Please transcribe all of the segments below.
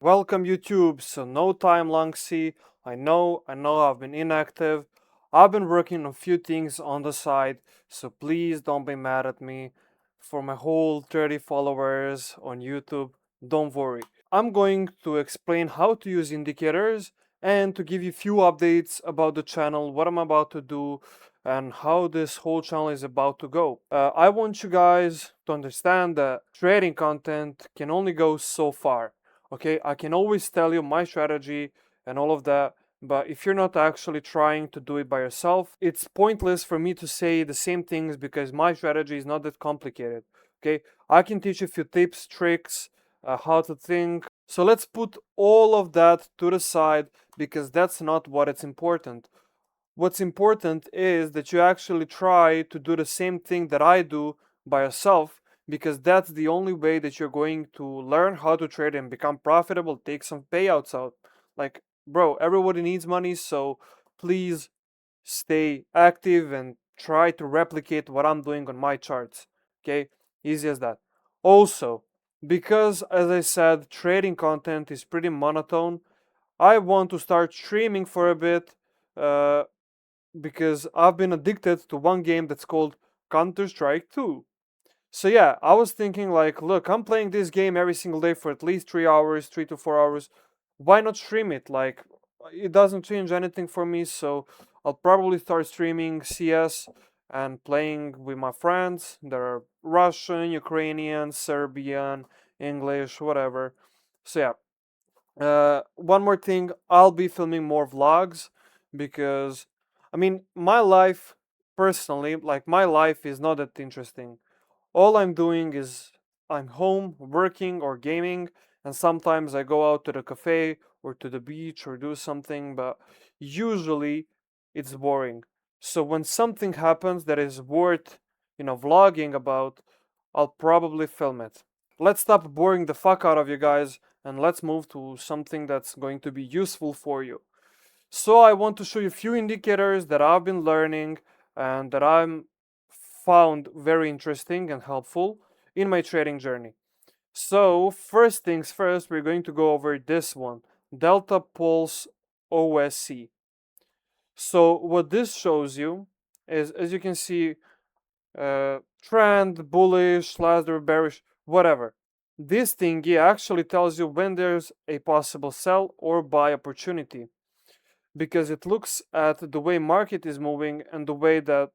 Welcome YouTube. So no time Langsy. I know I've been inactive. I've been working on a few things on the side, so please don't be mad at me. For my whole 30 followers on YouTube, don't worry. I'm going to explain how to use indicators and to give you few updates about the channel, what I'm about to do, and how this whole channel is about to go. I want you guys to understand that trading content can only go so far. Okay, I can always tell you my strategy and all of that, but if you're not actually trying to do it by yourself, it's pointless for me to say the same things because my strategy is not that complicated. Okay, I can teach you a few tips, tricks, how to think. So let's put all of that to the side because that's not what it's important. What's important is that you actually try to do the same thing that I do by yourself because that's the only way that you're going to learn how to trade and become profitable, take some payouts out. Like, bro, everybody needs money, so please stay active and try to replicate what I'm doing on my charts. Okay? Easy as that. Also, because as I said, trading content is pretty monotone, I want to start streaming for a bit. Because I've been addicted to one game that's called Counter-Strike 2. So yeah, I was thinking like, look, I'm playing this game every single day for at least 3 hours, 3 to 4 hours. Why not stream it? Like it doesn't change anything for me, so I'll probably start streaming CS and playing with my friends. There are Russian, Ukrainian, Serbian, English, whatever. So yeah, one more thing, I'll be filming more vlogs because, I mean, my life personally, like my life is not that interesting. All I'm doing is I'm home working or gaming, and sometimes I go out to the cafe or to the beach or do something, but usually it's boring. So when something happens that is worth, vlogging about, I'll probably film it. Let's stop boring the fuck out of you guys and let's move to something that's going to be useful for you. So I want to show you a few indicators that I've been learning and that I'm found very interesting and helpful in my trading journey. So first things first, we're going to go over this one, Delta Pulse OSC. So what this shows you is, as you can see, trend, bullish, slasher, bearish, whatever. This thingy actually tells you when there's a possible sell or buy opportunity because it looks at the way market is moving and the way that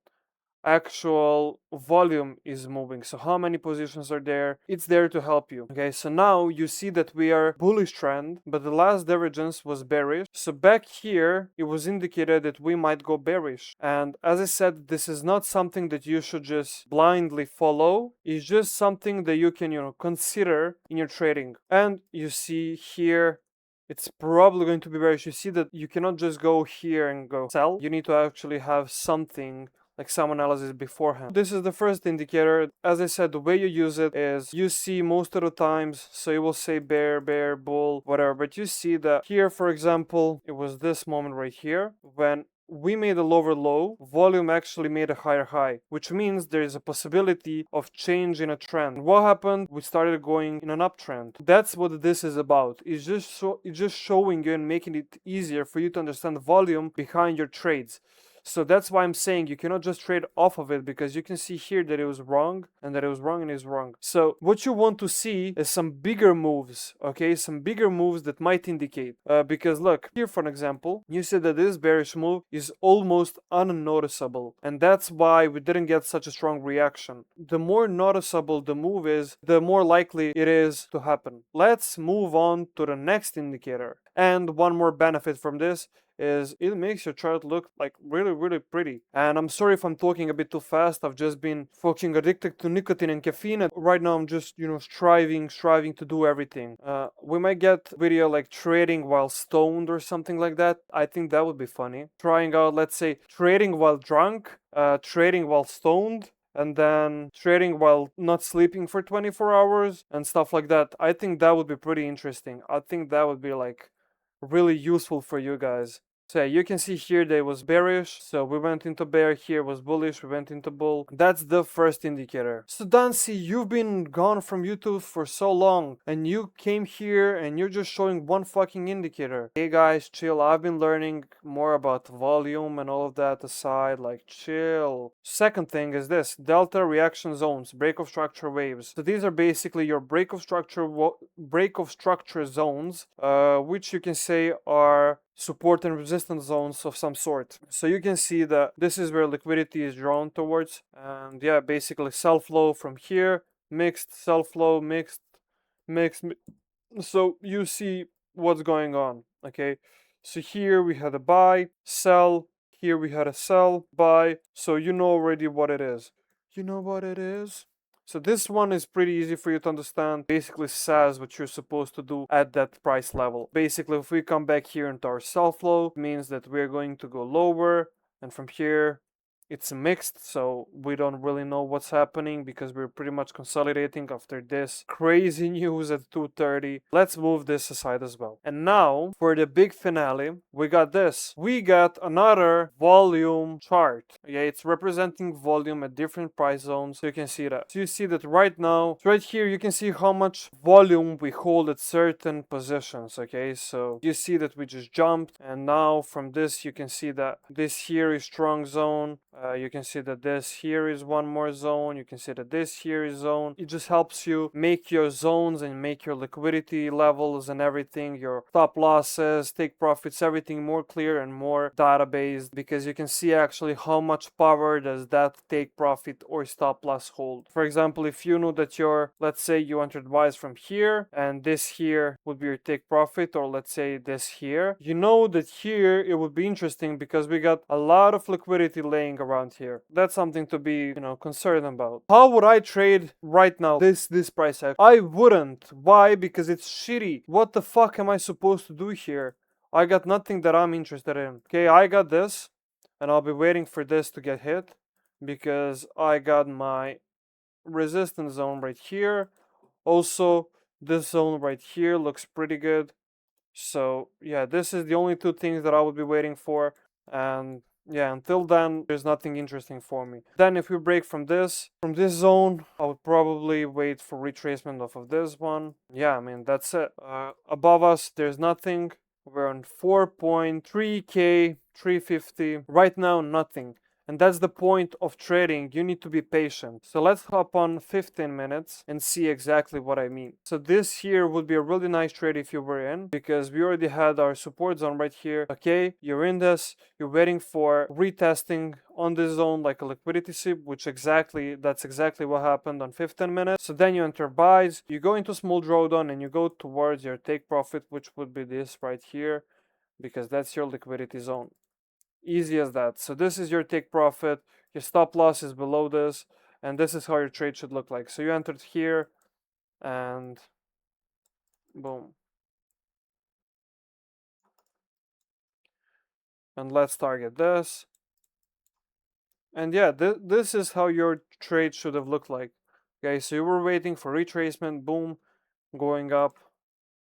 actual volume is moving. So how many positions are there? It's there to help you. Okay, so now you see that we are bullish trend, but the last divergence was bearish. So back here, it was indicated that we might go bearish. And as I said, this is not something that you should just blindly follow. It's just something that you can, consider in your trading. And you see here, it's probably going to be bearish. You see that you cannot just go here and go sell. You need to actually have something like some analysis beforehand. This is the first indicator. As I said, the way you use it is you see most of the times, so it will say bear, bear, bull, whatever, but you see that here, for example, it was this moment right here when we made a lower low, volume actually made a higher high, which means there is a possibility of change in a trend. What happened? We started going in an uptrend. That's what this is about. It's just showing you and making it easier for you to understand the volume behind your trades. So that's why I'm saying you cannot just trade off of it because you can see here that it was wrong and that it was wrong and it was wrong. So what you want to see is some bigger moves, okay? Some bigger moves that might indicate. Because look, here for an example, you see that this bearish move is almost unnoticeable. And that's why we didn't get such a strong reaction. The more noticeable the move is, the more likely it is to happen. Let's move on to the next indicator. And one more benefit from this is it makes your chart look like really pretty. And I'm sorry if I'm talking a bit too fast. I've just been fucking addicted to nicotine and caffeine, and right now I'm just striving to do everything. We might get video like trading while stoned or something like that. I think that would be funny. Trying out, let's say, trading while drunk, trading while stoned, and then trading while not sleeping for 24 hours and stuff like that. I think that would be pretty interesting. I think that would be like really useful for you guys. So yeah, you can see here that it was bearish. So we went into bear, here was bullish, we went into bull. That's the first indicator. So Dancy, you've been gone from YouTube for so long and you came here and you're just showing one fucking indicator. Hey guys, chill. I've been learning more about volume and all of that aside, like chill. Second thing is this, delta reaction zones, break of structure waves. So these are basically your break of structure zones, which you can say are support and resistance zones of some sort. So you can see that this is where liquidity is drawn towards, and yeah, basically sell flow from here, mixed, sell flow, mixed, so you see what's going on. Okay, so here we had a buy, sell, here we had a sell, buy, so you know already what it is. You know what it is? So this one is pretty easy for you to understand. Basically says what you're supposed to do at that price level. Basically, if we come back here into our sell flow, it means that we're going to go lower, and from here it's mixed, so we don't really know what's happening because we're pretty much consolidating after this crazy news at 2:30. Let's move this aside as well. And now for the big finale, we got this. We got another volume chart. Yeah, it's representing volume at different price zones. So you can see that. So you see that right now, right here, you can see how much volume we hold at certain positions. Okay, so you see that we just jumped, and now from this you can see that this here is strong zone. You can see that this here is one more zone. You can see that this here is zone. It just helps you make your zones and make your liquidity levels and everything, your stop losses, take profits, everything more clear and more data-based, because you can see actually how much power does that take profit or stop loss hold. For example, if you know that let's say you entered buys from here and this here would be your take profit, or let's say this here, you know that here it would be interesting because we got a lot of liquidity laying around here. That's something to be, concerned about. How would I trade right now this price action? I wouldn't. Why? Because it's shitty. What the fuck am I supposed to do here? I got nothing that I'm interested in. Okay, I got this, and I'll be waiting for this to get hit because I got my resistance zone right here. Also, this zone right here looks pretty good. So yeah, this is the only two things that I would be waiting for, and yeah, until then there's nothing interesting for me. Then if we break from this zone, I would probably wait for retracement off of this one. Yeah, I mean that's it. Above us there's nothing. We're on 4.3k 350 right now, nothing. And that's the point of trading. You need to be patient. So let's hop on 15 minutes and see exactly what I mean. So this here would be a really nice trade if you were in, because we already had our support zone right here. Okay, you're in this, you're waiting for retesting on this zone like a liquidity sweep, that's exactly what happened on 15 minutes. So then you enter buys, you go into small drawdown and you go towards your take profit, which would be this right here, because that's your liquidity zone. Easy as that. So this is your take profit, your stop loss is below this, and this is how your trade should look like. So you entered here and boom. And let's target this. And yeah, this is how your trade should have looked like. Okay, so you were waiting for retracement, boom, going up,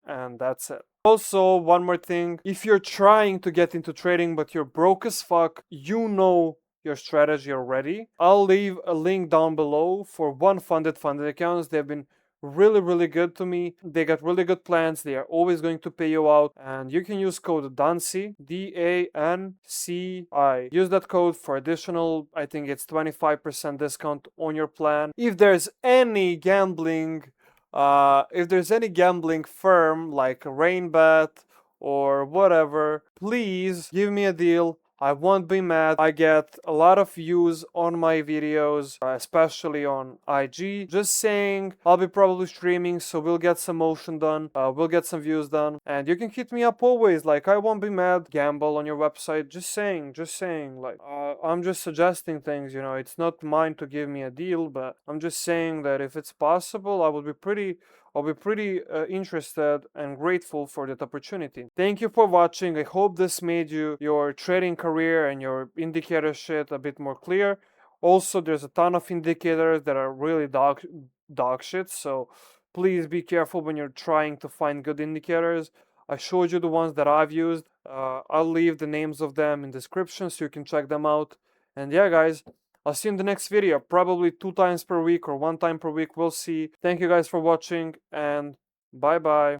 and that's it. Also, one more thing, if you're trying to get into trading but you're broke as fuck, you know your strategy already, I'll leave a link down below for one funded accounts. They've been really good to me. They got really good plans. They are always going to pay you out, and you can use code DANCI, DANCI. Use that code for additional, I think it's 25% discount on your plan. If there's any gambling firm like Rainbet or whatever, please give me a deal. I won't be mad. I get a lot of views on my videos, especially on IG. Just saying, I'll be probably streaming, so we'll get some motion done. We'll get some views done. And you can hit me up always. Like, I won't be mad. Gamble on your website. Just saying. Like, I'm just suggesting things, It's not mine to give me a deal, but I'm just saying that if it's possible, I'll be pretty interested and grateful for that opportunity. Thank you for watching. I hope this made your trading career and your indicator shit a bit more clear. Also, there's a ton of indicators that are really dog shit, so please be careful when you're trying to find good indicators. I showed you the ones that I've used. I'll leave the names of them in description so you can check them out. And yeah, guys, I'll see you in the next video, probably 2 times per week or 1 time per week. We'll see. Thank you guys for watching, and bye bye.